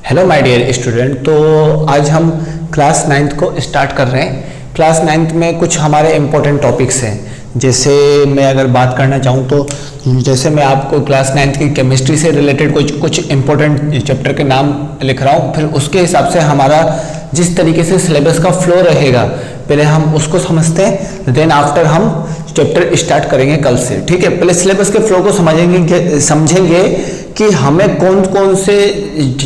Hello my dear student. तो आज हम क्लास 9th को स्टार्ट कर रहे हैं। क्लास 9th में कुछ हमारे इम्पोर्टेंट टॉपिक्स हैं। जैसे मैं अगर बात करना चाहूँ तो जैसे मैं आपको क्लास 9th की केमिस्ट्री से रिलेटेड कुछ इम्पोर्टेंट चैप्टर के नाम लिख रहा हूँ। फिर उसके हिसाब से हमारा जिस तरीके से सिलेबस का फ्लो रहेगा पहले हम उसको समझते हैं, देन आफ्टर हम चैप्टर स्टार्ट करेंगे कल से। ठीक है, पहले सिलेबस के फ्लो को समझेंगे कि हमें कौन कौन से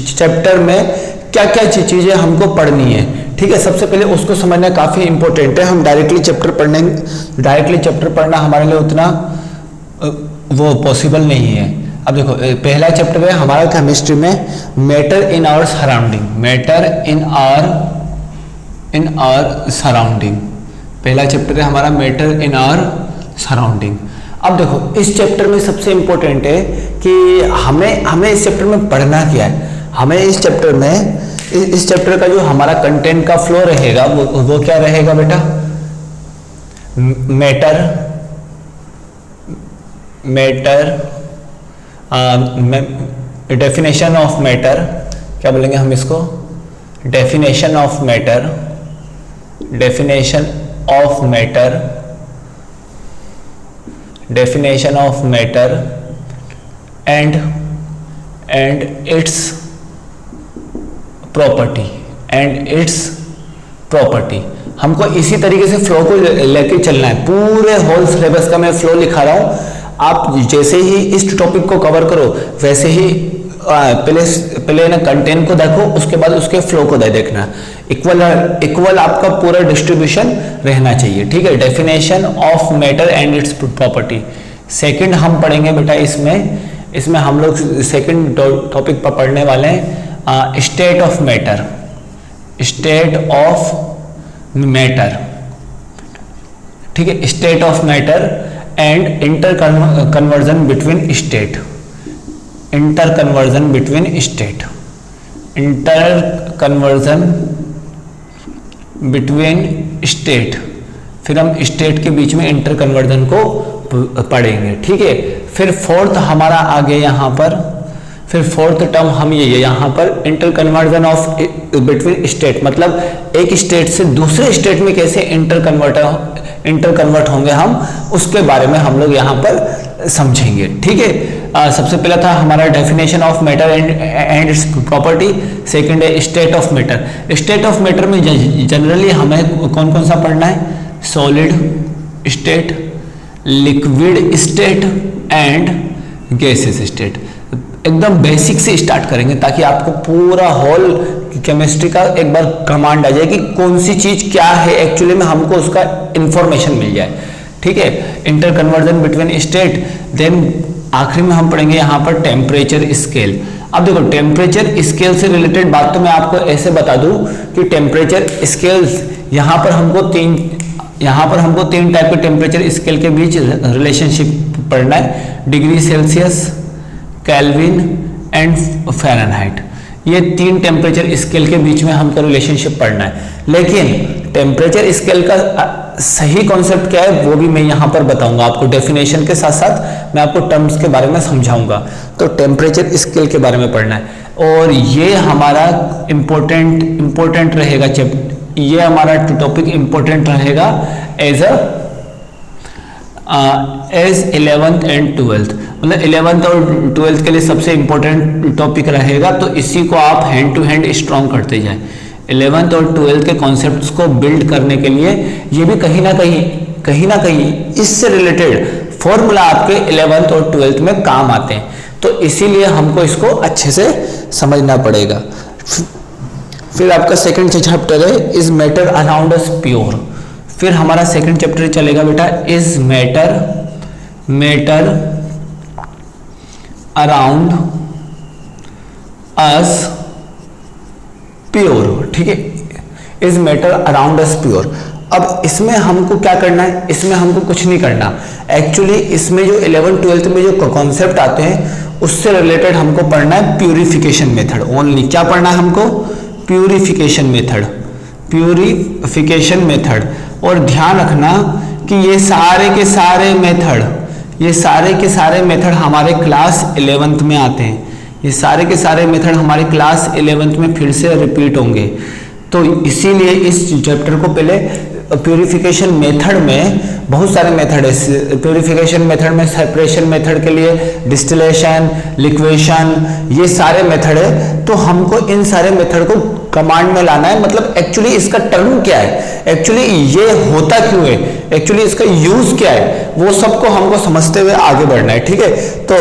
चैप्टर में क्या क्या चीजें हमको पढ़नी है। ठीक है, सबसे पहले उसको समझना काफी इंपॉर्टेंट है। हम डायरेक्टली चैप्टर पढ़ना हमारे लिए उतना वो पॉसिबल नहीं है। अब देखो, पहला चैप्टर है हमारा केमिस्ट्री में मैटर इन आवर सराउंडिंग। पहला चैप्टर है हमारा मैटर इन आवर सराउंडिंग। अब देखो, इस चैप्टर में सबसे इंपॉर्टेंट है कि हमें इस चैप्टर में पढ़ना क्या है। हमें इस चैप्टर का जो हमारा कंटेंट का फ्लो रहेगा वो क्या रहेगा बेटा? डेफिनेशन ऑफ मैटर, क्या बोलेंगे हम इसको? Definition of matter and its property. हमको इसी तरीके से फ्लो को लेके चलना है। पूरे होल सिलेबस का मैं फ्लो लिखा रहा हूं। आप जैसे ही इस टॉपिक को कवर करो वैसे ही पहले ना कंटेंट को देखो, उसके बाद उसके फ्लो को देखना। इक्वल आपका पूरा डिस्ट्रीब्यूशन रहना चाहिए। ठीक है, definition of matter and its property. Second हम पढ़ेंगे बेटा, इसमें हम लोग सेकंड टॉपिक पर पढ़ने वाले हैं स्टेट ऑफ मैटर। ठीक है, state of matter and inter conversion between state. फिर हम स्टेट के बीच में इंटर कन्वर्जन को पढ़ेंगे। ठीक है, फिर फोर्थ हमारा आगे यहाँ पर, फिर फोर्थ टर्म हम ये यहाँ पर inter conversion of between state, मतलब एक स्टेट से दूसरे स्टेट में कैसे इंटर कन्वर्ट होंगे हम, उसके बारे में हम लोग यहाँ पर समझेंगे। ठीक है, सबसे पहला था हमारा definition of matter and its property. Second है state of matter. State of matter में जनरली हमें कौन कौन सा पढ़ना है? Solid state, liquid state and gases state. एकदम बेसिक से स्टार्ट करेंगे ताकि आपको पूरा होल केमिस्ट्री का एक बार कमांड आ जाए कि कौन सी चीज क्या है एक्चुअली में, हमको उसका इंफॉर्मेशन मिल जाए। ठीक है, inter conversion between state. Then आखिरी में हम पढ़ेंगे यहाँ पर टेम्परेचर स्केल। अब देखो, टेम्परेचर स्केल से रिलेटेड बात तो मैं आपको ऐसे बता दूं कि टेम्परेचर स्केल्स यहाँ पर हमको तीन टाइप के टेम्परेचर स्केल के बीच रिलेशनशिप पढ़ना है। Degree Celsius, kelvin and Fahrenheit. ये तीन टेम्परेचर स्केल के बीच में हमको रिलेशनशिप पढ़ना है। लेकिन टेम्परेचर स्केल का सही कॉन्सेप्ट क्या है वो भी मैं यहाँ पर बताऊंगा आपको। डेफिनेशन के साथ साथ मैं आपको टर्म्स के बारे में समझाऊंगा। तो टेम्परेचर स्केल के बारे में पढ़ना है और ये हमारा इम्पोर्टेंट रहेगा। ये हमारा टॉपिक इम्पोर्टेंट रहेगा एज 11th एंड 12th, मतलब 11th और 12th के लिए सबसे इंपॉर्टेंट टॉपिक रहेगा। तो इसी को आप हैंड टू हैंड स्ट्रॉन्ग करते जाएं। 11th और 12th के कॉन्सेप्ट्स को बिल्ड करने के लिए ये भी कहीं ना कहीं इससे रिलेटेड फॉर्मूला आपके 11th और 12th में काम आते हैं। तो इसीलिए हमको इसको अच्छे से समझना पड़ेगा। फिर आपका सेकंड चैप्टर है is matter around us pure. फिर हमारा सेकंड चैप्टर चलेगा बेटा is matter around us pure. ठीक है, is matter around us pure. अब इसमें हमको क्या करना है? इसमें हमको कुछ नहीं करना। एक्चुअली इसमें जो 11th 12th में जो कॉन्सेप्ट आते हैं उससे रिलेटेड हमको पढ़ना है प्यूरिफिकेशन मेथड ओनली। क्या पढ़ना है हमको? Purification method. और ध्यान रखना कि ये सारे के सारे मेथड हमारे क्लास 11th में आते हैं। ये सारे के सारे मेथड हमारे क्लास 11th में फिर से रिपीट होंगे। तो इसीलिए इस चैप्टर को पहले प्यूरिफिकेशन मेथड में बहुत सारे मेथड है। प्यूरिफिकेशन मेथड में सेपरेशन मेथड के लिए डिस्टिलेशन, लिक्वेशन, ये सारे मेथड है। तो हमको इन सारे मेथड को कमांड में लाना है। मतलब एक्चुअली इसका टर्म क्या है, एक्चुअली ये होता क्यों है, एक्चुअली इसका यूज क्या है, वो सबको हमको समझते हुए आगे बढ़ना है। ठीक है, तो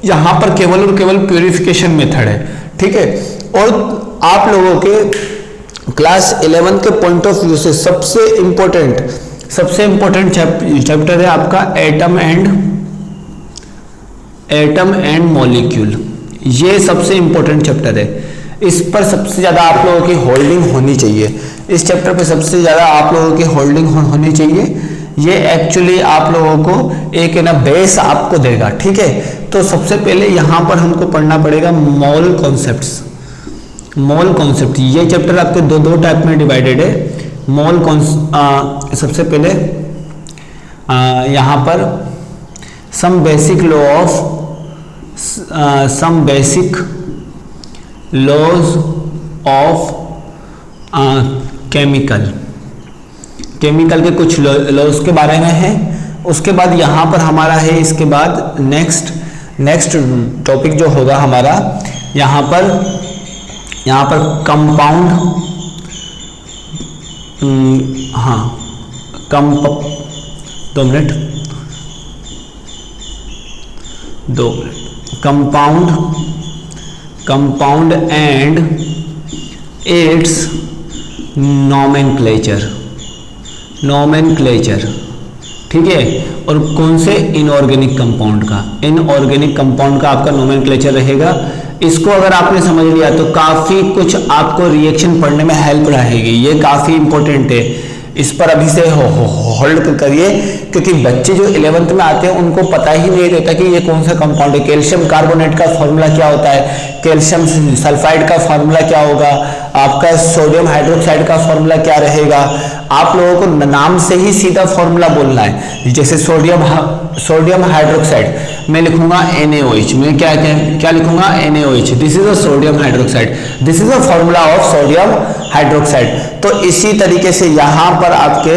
यहां पर केवल और केवल प्यूरिफिकेशन मेथड है। ठीक है, और आप लोगों के क्लास 11 के पॉइंट ऑफ व्यू से सबसे इंपॉर्टेंट चैप्टर है आपका एटम एंड मॉलिक्यूल। ये सबसे इंपॉर्टेंट चैप्टर है। इस पर सबसे ज्यादा आप लोगों की होल्डिंग होनी चाहिए। इस चैप्टर पे सबसे ज्यादा आप लोगों की होल्डिंग होनी चाहिए। ये एक्चुअली आप लोगों को एक ना बेस आपको देगा। ठीक है, तो सबसे पहले यहां पर हमको पढ़ना पड़ेगा मोल कॉन्सेप्ट्स। मोल कॉन्सेप्ट, ये चैप्टर आपके दो टाइप में डिवाइडेड है। मोल सबसे पहले यहां पर some basic laws of chemical के कुछ लॉज के बारे में है। उसके बाद यहां पर हमारा है, इसके बाद नेक्स्ट टॉपिक जो होगा हमारा यहां पर कंपाउंड, दो minute compound and it's nomenclature. ठीक है, और कौन से इनऑर्गेनिक कंपाउंड का आपका नोमेनक्लेचर रहेगा। इसको अगर आपने समझ लिया तो काफी कुछ आपको रिएक्शन पढ़ने में हेल्प रहेगी। ये काफी इंपॉर्टेंट है, इस पर अभी से होल्ड करिए, क्योंकि बच्चे जो 11th में आते हैं उनको पता ही नहीं रहता कि ये कौन सा कंपाउंड है। कैल्शियम कार्बोनेट का फॉर्मूला क्या होता है, कैल्शियम सल्फाइड का फॉर्मूला क्या होगा, आपका सोडियम हाइड्रोक्साइड का फॉर्मूला क्या रहेगा। आप लोगों को नाम से ही सीधा फॉर्मूला बोलना है। जैसे सोडियम हाइड्रोक्साइड मैं लिखूंगा NaOH, मैं क्या लिखूंगा NaOH, this is a sodium hydroxide, this is a formula of sodium hydroxide. तो इसी तरीके से यहाँ पर आपके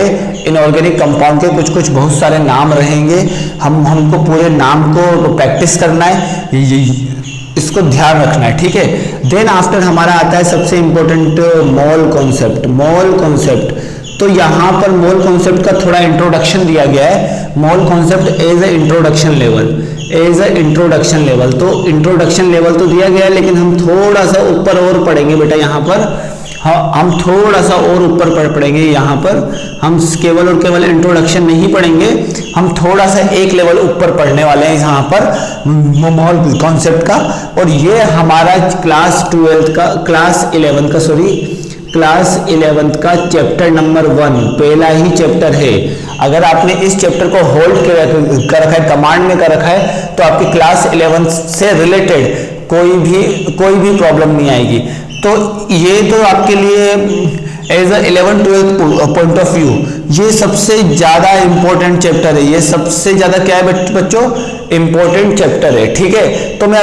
इनऑर्गेनिक कंपाउंड के कुछ बहुत सारे नाम रहेंगे। हमको पूरे नाम को प्रैक्टिस करना है, इसको ध्यान रखना है। ठीक है, देन आफ्टर हमारा आता है सबसे इंपॉर्टेंट मोल कॉन्सेप्ट। तो यहाँ पर मोल कॉन्सेप्ट का थोड़ा इंट्रोडक्शन दिया गया है। Mole concept as a introduction level, तो इंट्रोडक्शन लेवल तो दिया गया है, लेकिन हम थोड़ा सा ऊपर और पढ़ेंगे बेटा। यहाँ पर हम थोड़ा सा और ऊपर पढ़ेंगे। यहाँ पर हम केवल और केवल इंट्रोडक्शन नहीं पढ़ेंगे, हम थोड़ा सा एक लेवल ऊपर पढ़ने वाले हैं यहाँ पर मोल कॉन्सेप्ट का। और ये हमारा क्लास 11th का चैप्टर नंबर 1 पहला ही चैप्टर है। अगर आपने इस चैप्टर को होल्ड कर रखा है, कमांड में कर रखा है, तो आपकी क्लास 11th से रिलेटेड कोई भी प्रॉब्लम नहीं आएगी। तो ये तो आपके लिए एज 11-12 पॉइंट ऑफ व्यू ये सबसे ज्यादा इंपॉर्टेंट चैप्टर है। ये सबसे ज्यादा क्या है बच्चों, इंपॉर्टेंट चैप्टर है। ठीक है, तो मैं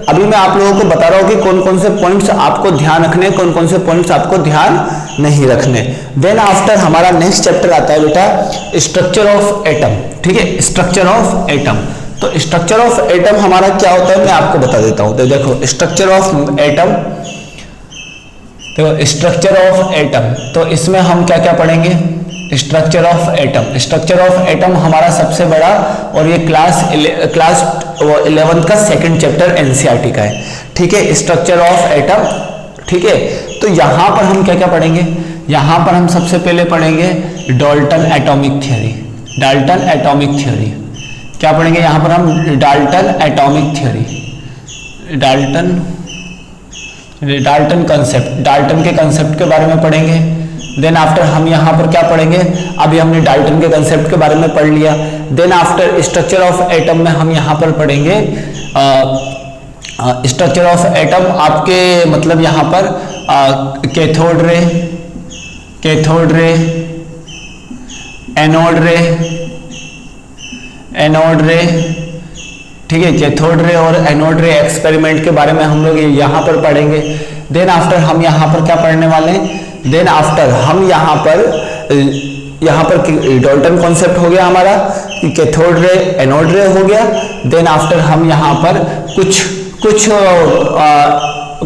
अभी मैं आप लोगों को बता रहा हूं कि कौन कौन से पॉइंट्स आपको ध्यान रखने, कौन कौन से पॉइंट्स आपको ध्यान नहीं रखने। देन आफ्टर हमारा नेक्स्ट चैप्टर आता है बेटा स्ट्रक्चर ऑफ एटम। ठीक है, स्ट्रक्चर ऑफ एटम। तो स्ट्रक्चर ऑफ एटम हमारा क्या होता है मैं आपको बता देता हूं। तो देखो स्ट्रक्चर ऑफ एटम, तो इसमें हम क्या क्या पढ़ेंगे, स्ट्रक्चर ऑफ एटम हमारा सबसे बड़ा, और ये क्लास 11th का सेकंड चैप्टर एनसीईआरटी का है। ठीक है, स्ट्रक्चर ऑफ एटम। ठीक है, तो यहां पर हम क्या क्या पढ़ेंगे, यहां पर हम सबसे पहले पढ़ेंगे डाल्टन एटॉमिक थ्योरी। क्या पढ़ेंगे यहां पर हम, Dalton atomic theory, Dalton concept, Dalton के कंसेप्ट के बारे में पढ़ेंगे। देन आफ्टर हम यहाँ पर क्या पढ़ेंगे, अभी हमने डाल्टन के कंसेप्ट के बारे में पढ़ लिया। Then after structure of atom में हम यहाँ पर पढ़ेंगे स्ट्रक्चर ऑफ एटम आपके मतलब यहाँ पर कैथोड रे, एनोड रे, ठीक है, कैथोड रे और एनोड रे एक्सपेरिमेंट के बारे में हम लोग यहाँ पर पढ़ेंगे। देन आफ्टर हम यहाँ पर क्या पढ़ने वाले हैं, देन आफ्टर हम यहाँ पर डाल्टन कॉन्सेप्ट हो गया हमारा, कैथोड रे एनोड रे हो गया। देन आफ्टर हम यहाँ पर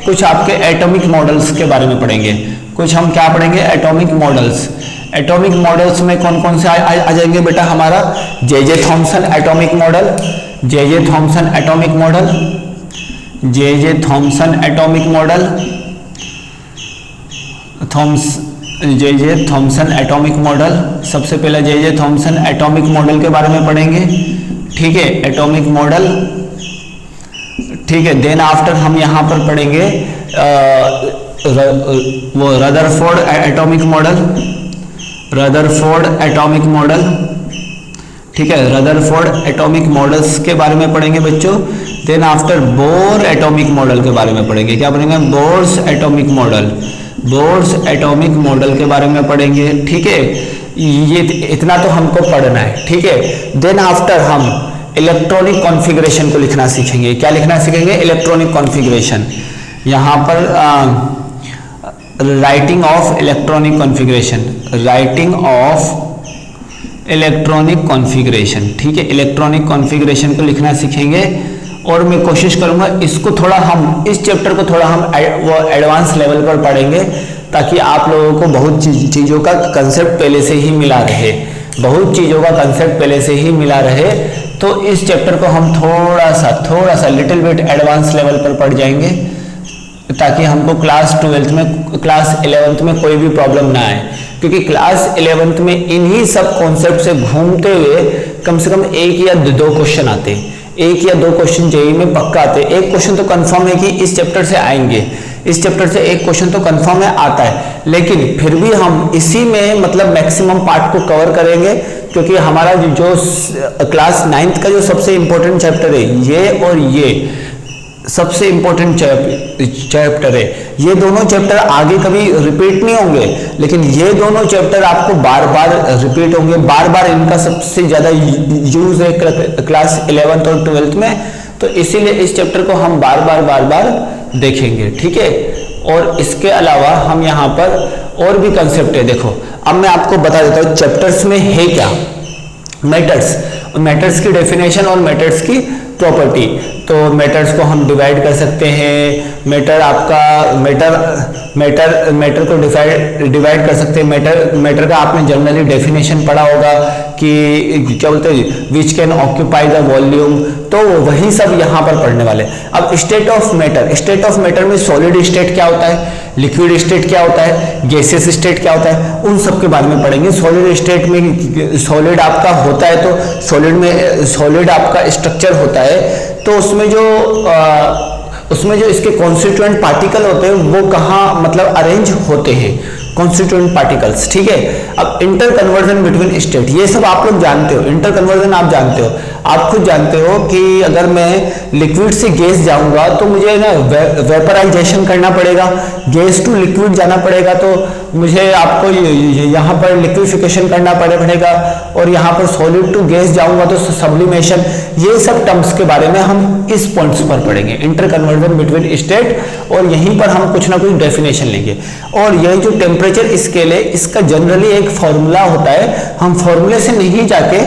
कुछ आपके एटॉमिक मॉडल्स के बारे में पढ़ेंगे। कुछ हम क्या पढ़ेंगे, एटॉमिक मॉडल्स। एटॉमिक मॉडल्स में कौन कौन से आ जाएंगे बेटा, हमारा J Thomson atomic model, J Thomson atomic model, J Thomson atomic model, J Thomson atomic model. सबसे पहले जे थॉमसन एटॉमिक मॉडल के बारे में पढ़ेंगे, ठीक है, एटॉमिक मॉडल, ठीक है। देन आफ्टर हम यहाँ पर पढ़ेंगे वो Rutherford atomic model, Rutherford atomic model, ठीक है, रदरफोर्ड एटॉमिक मॉडल्स के बारे में पढ़ेंगे बच्चों। Then after Bohr atomic model के बारे में पढ़ेंगे, क्या पढ़ेंगे, Bohr's atomic model, Bohr's atomic model के बारे में पढ़ेंगे, ठीक है। ये इतना तो हमको पढ़ना है, ठीक है। देन आफ्टर हम इलेक्ट्रॉनिक कॉन्फ़िगरेशन को लिखना सीखेंगे। क्या लिखना सीखेंगे, इलेक्ट्रॉनिक कॉन्फ़िगरेशन। यहाँ पर writing of electronic configuration, writing of electronic configuration, ठीक है, इलेक्ट्रॉनिक कॉन्फ़िगरेशन को लिखना सीखेंगे। और मैं कोशिश करूंगा इसको थोड़ा हम, इस चैप्टर को थोड़ा हम वो एडवांस लेवल पर पढ़ेंगे, ताकि आप लोगों को बहुत चीज़ों का कंसेप्ट पहले से ही मिला रहे, बहुत चीज़ों का कंसेप्ट पहले से ही मिला रहे। तो इस चैप्टर को हम थोड़ा सा लिटिल बिट एडवांस लेवल पर पढ़ जाएंगे, ताकि हमको क्लास 12th में, क्लास 11th में कोई भी प्रॉब्लम ना आए। क्योंकि क्लास 11th में इन्हीं सब कॉन्सेप्ट से घूमते हुए कम से कम 1 या 2 क्वेश्चन आते, 1 या 2 क्वेश्चन जेईई में पक्का आते। एक क्वेश्चन तो कंफर्म है कि इस चैप्टर से आएंगे, इस चैप्टर से एक क्वेश्चन तो कंफर्म है आता है, लेकिन फिर भी हम इसी में मतलब मैक्सिमम पार्ट को कवर करेंगे। क्योंकि हमारा जो क्लास 9th का जो सबसे इंपॉर्टेंट चैप्टर है, ये और ये सबसे इंपॉर्टेंट चैप्टर है। ये दोनों चैप्टर आगे कभी रिपीट नहीं होंगे, लेकिन ये दोनों चैप्टर आपको बार बार रिपीट होंगे, बार बार इनका सबसे ज्यादा यूज है क्लास 11th और 12th में। तो इसीलिए इस चैप्टर को हम बार बार देखेंगे, ठीक है। और इसके अलावा हम यहाँ पर और भी कंसेप्ट है। देखो अब मैं आपको बता देता हूँ चैप्टर्स में है क्या, मेथड्स, मैटर्स की डेफिनेशन और मैटर्स की प्रॉपर्टी। तो मैटर्स को हम डिवाइड कर सकते हैं, मैटर आपका मैटर को डिवाइड कर सकते हैं। मैटर का आपने जनरली डेफिनेशन पढ़ा होगा कि क्या बोलते हैं, which can occupy the volume. तो वही सब यहाँ पर पढ़ने वाले। अब state of matter, state of matter में सॉलिड स्टेट क्या होता है, लिक्विड स्टेट क्या होता है, गैसियस स्टेट क्या होता है, उन सब के बारे में पढ़ेंगे। सॉलिड स्टेट में सॉलिड आपका होता है, तो सॉलिड में सॉलिड आपका स्ट्रक्चर होता है, तो उसमें जो इसके कॉन्स्टिट्यूएंट पार्टिकल होते हैं वो कहाँ मतलब अरेंज होते हैं, कॉन्स्टिट्यूएंट पार्टिकल्स, ठीक है। अब इंटर कन्वर्जन बिटवीन स्टेट, ये सब आप लोग जानते हो, इंटर कन्वर्जन आप जानते हो, आप खुद जानते हो कि अगर मैं लिक्विड से गैस जाऊंगा तो मुझे ना वेपराइजेशन करना पड़ेगा, गैस टू लिक्विड जाना पड़ेगा, तो मुझे आपको यहाँ पर लिक्विफिकेशन करना पड़ेगा, और यहाँ पर सॉलिड टू गैस जाऊंगा तो सब्लिमेशन। ये सब टर्म्स के बारे में हम इस पॉइंट्स पर पढ़ेंगे, इंटर कन्वर्जन बिटवीन स्टेट, और यहीं पर हम कुछ ना कुछ डेफिनेशन लेंगे। और यह जो टेम्परेचर स्केल है, इसका जनरली एक फॉर्मूला होता है, हम फॉर्मूले से नहीं जाके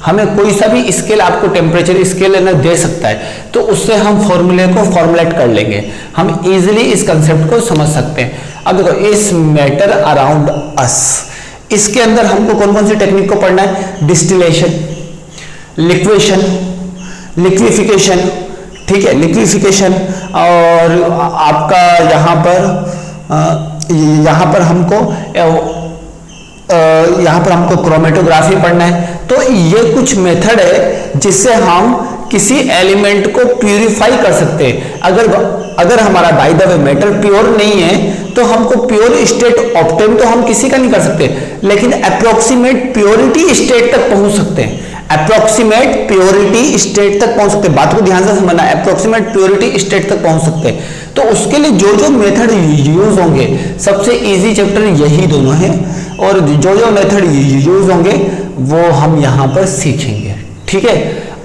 हमें कोई सा भी स्केल, आपको टेम्परेचर स्केल लेना दे सकता है, तो उससे हम फॉर्मूले को फॉर्मुलेट कर लेंगे, हम इजीली इस कंसेप्ट को समझ सकते हैं। अब देखो, इस मैटर अराउंड अस, इसके अंदर हमको कौन कौन सी टेक्निक को पढ़ना है, डिस्टिलेशन, लिक्वेशन, लिक्विफिकेशन, ठीक है, लिक्विफिकेशन, और आपका यहाँ पर हमको क्रोमेटोग्राफी पढ़ना है। तो ये कुछ मेथड है जिससे हम किसी एलिमेंट को प्यूरिफाई कर सकते हैं। अगर हमारा by the way matter pure नहीं है तो हमको प्योर स्टेट ऑब्टेन तो हम किसी का नहीं कर सकते, लेकिन अप्रोक्सीमेट प्योरिटी स्टेट तक पहुंच सकते हैं, अप्रोक्सीमेट प्योरिटी स्टेट तक पहुंच सकते हैं। बात को ध्यान से समझना, अप्रोक्सीमेट प्योरिटी स्टेट तक पहुंच सकते हैं। तो उसके लिए जो जो मेथड यूज होंगे, सबसे इजी चैप्टर यही दोनों हैं, और जो जो मेथड यूज होंगे वो हम यहाँ पर सीखेंगे, ठीक है।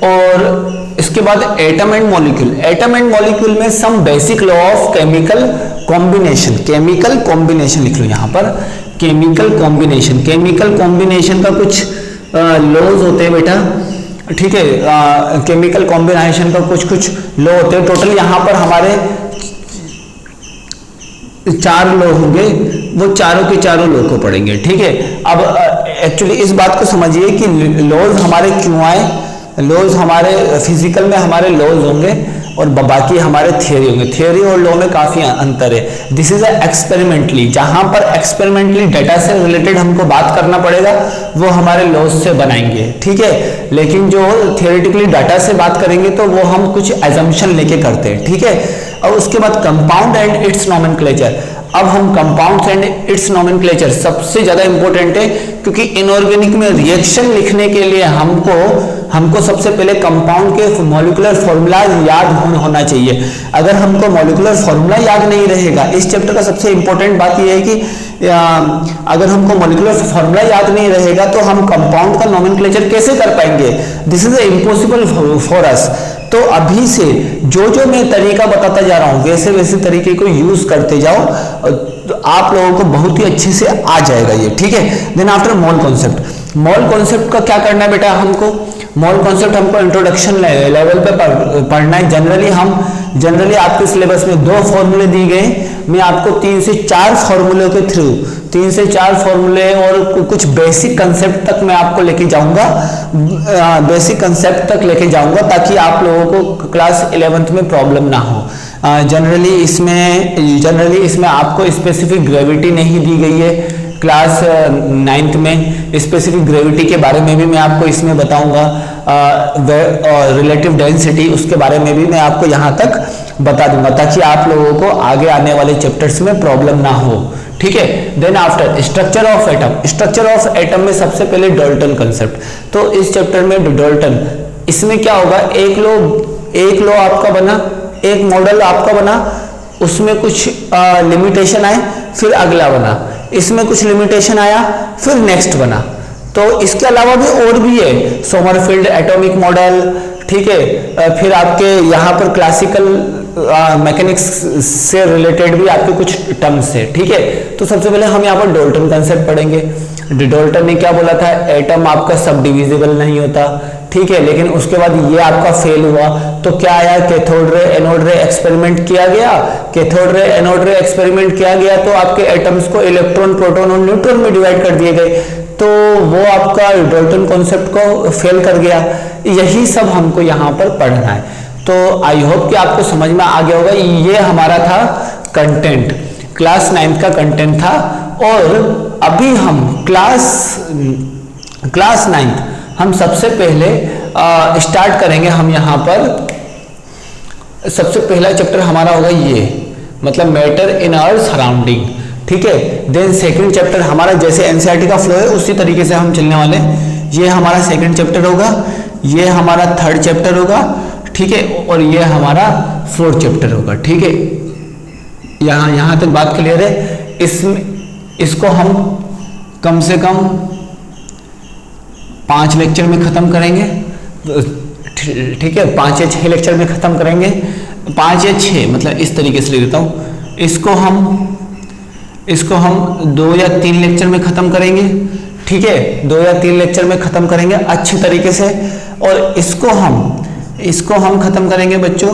और इसके बाद atom and molecule. Atom and molecule में some basic law of chemical combination, chemical combination लिख लो यहाँ पर, केमिकल कॉम्बिनेशन। केमिकल कॉम्बिनेशन का कुछ लॉज होते हैं बेटा, ठीक है, केमिकल कॉम्बिनेशन का कुछ कुछ लॉ होते हैं। टोटल यहाँ पर हमारे 4 लॉ होंगे, वो चारों के चारों लॉ को पढ़ेंगे, ठीक है। अब एक्चुअली इस बात को समझिए कि लॉज हमारे क्यों आए। लॉज हमारे फिजिकल में हमारे लॉज होंगे और बाकी हमारे थियोरी होंगे। थियोरी और लॉ में काफी अंतर है। दिस इज एक्सपेरिमेंटली, जहां पर एक्सपेरिमेंटली डाटा से रिलेटेड हमको बात करना पड़ेगा वो हमारे लॉज से बनाएंगे, ठीक है। लेकिन जो थियोरेटिकली डाटा से बात करेंगे तो वो हम कुछ एजम्पशन लेके करते हैं, ठीक है। और उसके बाद कंपाउंड एंड इट्स नोमेनक्लेचर। अब हम कंपाउंड्स एंड इट्स नोमेनक्लेचर सबसे ज्यादा इंपॉर्टेंट है, क्योंकि इनऑर्गेनिक में रिएक्शन लिखने के लिए हमको सबसे पहले कंपाउंड के मॉलिक्यूलर फॉर्मूला याद होना चाहिए। अगर हमको मॉलिक्यूलर फॉर्मूला याद नहीं रहेगा, इस चैप्टर का सबसे इंपॉर्टेंट बात यह है कि अगर हमको मॉलिक्यूलर फॉर्मूला याद नहीं रहेगा तो हम कंपाउंड का नोमेनक्लेचर कैसे कर पाएंगे। This is impossible for us. तो अभी से जो जो मैं तरीका बताता जा रहा हूं वैसे वैसे तरीके को यूज करते जाओ, तो आप लोगों को बहुत ही अच्छे से आ जाएगा ये, ठीक है। Then after mole concept. Mole concept का क्या करना है बेटा, हमको मोल कॉन्सेप्ट हमको इंट्रोडक्शन लेवल पे पढ़ना है। जनरली आपके सिलेबस में 2 फॉर्मूले दिए गए, मैं आपको 3 से 4 फॉर्मूले के थ्रू 3 से 4 फॉर्मूले और कुछ बेसिक कंसेप्ट तक मैं आपको लेके जाऊंगा, बेसिक कंसेप्ट तक लेके जाऊंगा ताकि आप लोगों को क्लास 11th में प्रॉब्लम ना हो। जनरली इसमें आपको स्पेसिफिक ग्रेविटी नहीं दी गई है। क्लास 9th में स्पेसिफिक ग्रेविटी के बारे में भी मैं आपको इसमें बताऊंगा, रिलेटिव डेंसिटी उसके बारे में भी मैं आपको यहाँ तक बता दूंगा ताकि आप लोगों को आगे आने वाले चैप्टर्स में प्रॉब्लम ना हो, ठीक है। Then after structure of atom. Structure of atom में सबसे पहले डाल्टन कंसेप्ट। तो इस चैप्टर में डाल्टन, इसमें क्या होगा, एक लॉ आपका बना, एक मॉडल आपका बना, उसमें कुछ लिमिटेशन आए, फिर अगला बना, इसमें कुछ लिमिटेशन आया, फिर नेक्स्ट बना। तो इसके अलावा भी और भी है, सोमरफील्ड एटॉमिक मॉडल, ठीक है। फिर आपके यहाँ पर क्लासिकल मैकेनिक्स से रिलेटेड भी आपके कुछ टर्म्स है, ठीक है। तो सबसे पहले हम यहाँ पर डाल्टन कंसेप्ट पढ़ेंगे। डाल्टन ने क्या बोला था, एटम आपका सब डिविजिबल नहीं होता, ठीक है। लेकिन उसके बाद ये आपका फेल हुआ, तो क्या आया, कैथोड रे एनोड रे एक्सपेरिमेंट किया गया। कैथोड रे एनोड रे एक्सपेरिमेंट किया गया तो आपके एटम्स को इलेक्ट्रॉन, प्रोटॉन और न्यूट्रॉन में डिवाइड कर दिए गए, तो वो आपका डाल्टन कॉन्सेप्ट को फेल कर गया। यही सब हमको यहाँ पर पढ़ना है। तो आई होप कि आपको समझ में आ गया होगा। ये हमारा था कंटेंट, क्लास 9th का कंटेंट था। और अभी हम क्लास 9th हम सबसे पहले स्टार्ट करेंगे। हम यहाँ पर सबसे पहला चैप्टर हमारा होगा ये, मतलब मैटर इन आवर सराउंडिंग, ठीक है। देन सेकंड चैप्टर हमारा जैसे एनसीईआरटी का फ्लो है उसी तरीके से हम चलने वाले। ये हमारा सेकंड चैप्टर होगा, ये हमारा थर्ड चैप्टर होगा, ठीक है। और ये हमारा फोर्थ चैप्टर होगा, ठीक है। यहाँ तक बात क्लियर है। इसको हम कम से कम 5 लेक्चर में खत्म करेंगे, ठीक है। 5 या 6 लेक्चर में खत्म करेंगे, 5 या 6, मतलब इस तरीके से ले देता हूं। इसको हम 2 या 3 लेक्चर में खत्म करेंगे, ठीक है। 2 या 3 लेक्चर में खत्म करेंगे अच्छी तरीके से। और इसको हम खत्म करेंगे बच्चों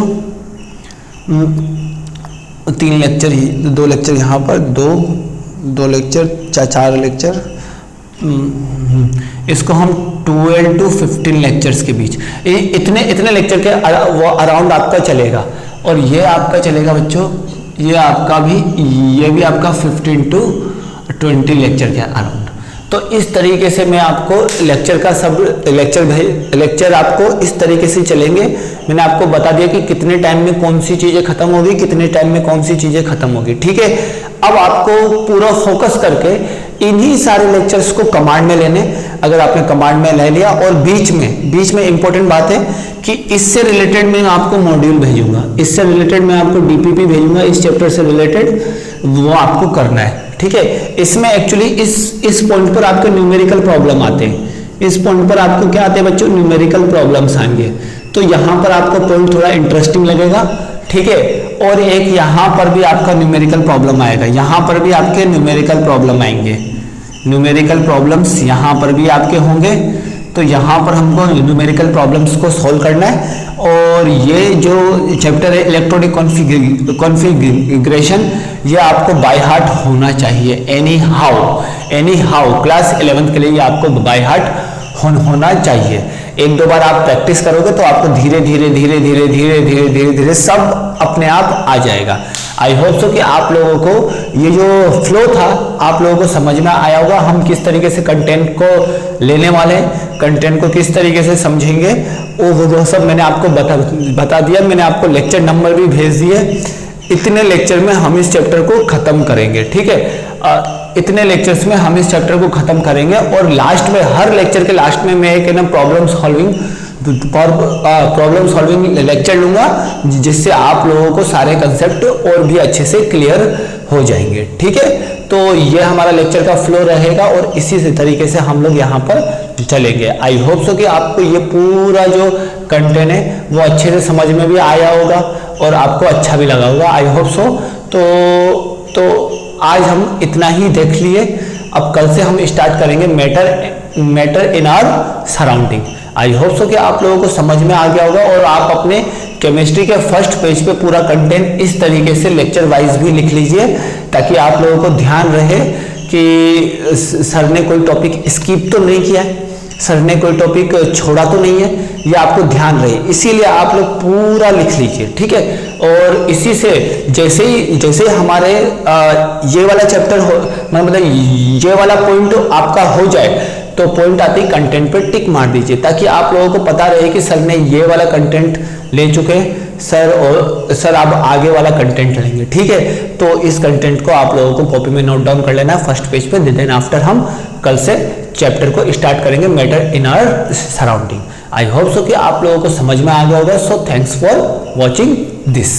3 लेक्चर ही, 2 लेक्चर यहाँ पर, 2 लेक्चर, 4 लेक्चर। इसको हम 12 to 15 लेक्चर्स के बीच, इतने लेक्चर के वो अराउंड आपका चलेगा। और ये आपका चलेगा बच्चों, ये भी आपका 15 to 20 लेक्चर के अराउंड। तो इस तरीके से मैं आपको लेक्चर आपको इस तरीके से चलेंगे। मैंने आपको बता दिया कि कितने टाइम में कौन सी चीजें खत्म होगी, कितने टाइम में कौन सी चीजें खत्म होगी, ठीक है। अब आपको पूरा फोकस करके इन्हीं सारे लेक्चर्स को कमांड में लेने। अगर आपने कमांड में ले लिया और बीच में इंपॉर्टेंट बात है कि इससे रिलेटेड मैं आपको मॉड्यूल भेजूंगा, इससे रिलेटेड मैं आपको डीपीपी भेजूंगा, इस चैप्टर से रिलेटेड वो आपको करना है, ठीक है। इसमें एक्चुअली इस पॉइंट पर आपके न्यूमेरिकल प्रॉब्लम आते हैं। इस पॉइंट पर आपको क्या आते हैं बच्चों, न्यूमेरिकल प्रॉब्लम्स आएंगे। तो यहाँ पर आपको पॉइंट थोड़ा इंटरेस्टिंग लगेगा, ठीक है। और एक यहाँ पर भी आपका न्यूमेरिकल प्रॉब्लम आएगा, यहाँ पर भी आपके न्यूमेरिकल प्रॉब्लम आएंगे, न्यूमेरिकल प्रॉब्लम्स यहाँ पर भी आपके होंगे। तो यहाँ पर हमको न्यूमेरिकल प्रॉब्लम्स को सॉल्व करना है। और ये जो चैप्टर है इलेक्ट्रॉनिक कॉन्फ़िगरेशन, ये आपको बाय हार्ट होना चाहिए एनी हाउ क्लास 11th के लिए ये आपको बाय हार्ट होना चाहिए। एक दो बार आप प्रैक्टिस करोगे तो आपको धीरे धीरे सब अपने आप आ जाएगा। आई होप सो कि आप लोगों को ये जो फ्लो था आप लोगों को समझ में आया होगा, हम किस तरीके से कंटेंट को लेने वाले हैं, कंटेंट को किस तरीके से समझेंगे, वो सब मैंने आपको बता दिया। मैंने आपको लेक्चर नंबर भी भेज दिए। इतने लेक्चर में हम इस चैप्टर को खत्म करेंगे, ठीक है। इतने लेक्चर्स में हम इस चैप्टर को खत्म करेंगे और लास्ट में, हर लेक्चर के लास्ट में मैं एक प्रॉब्लम सॉल्विंग लेक्चर लूंगा, जिससे आप लोगों को सारे कंसेप्ट और भी अच्छे से क्लियर हो जाएंगे, ठीक है। तो ये हमारा लेक्चर का फ्लो रहेगा और इसी तरीके से हम लोग यहाँ पर चलेंगे। आई होप सो कि आपको ये पूरा जो कंटेंट है वो अच्छे से समझ में भी आया होगा और आपको अच्छा भी लगा होगा। आई होप सो। तो आज हम इतना ही देख लिए। अब कल से हम स्टार्ट करेंगे matter in our surrounding. I hope so कि आप लोगों को समझ में आ गया होगा और आप अपने केमिस्ट्री के फर्स्ट पेज पे पूरा कंटेंट इस तरीके से लेक्चर वाइज भी लिख लीजिए, ताकि आप लोगों को ध्यान रहे कि सर ने कोई टॉपिक स्किप तो नहीं किया है, सर ने कोई टॉपिक छोड़ा तो नहीं है, ये आपको ध्यान रहे। इसीलिए आप लोग पूरा लिख लीजिए, ठीक है। और इसी से जैसे ही हमारे ये वाला चैप्टर हो, मतलब ये वाला पॉइंट आपका हो जाए तो पॉइंट आते ही कंटेंट पे टिक मार दीजिए, ताकि आप लोगों को पता रहे कि सर ने ये वाला कंटेंट ले चुके हैं सर, और सर आप आगे वाला कंटेंट लेंगे, ठीक है। तो इस कंटेंट को आप लोगों को कॉपी में नोट डाउन कर लेना है फर्स्ट पेज पे। देन आफ्टर हम कल से चैप्टर को स्टार्ट करेंगे matter in our surrounding. I hope so कि आप लोगों को समझ में आ गया होगा। So thanks for watching this.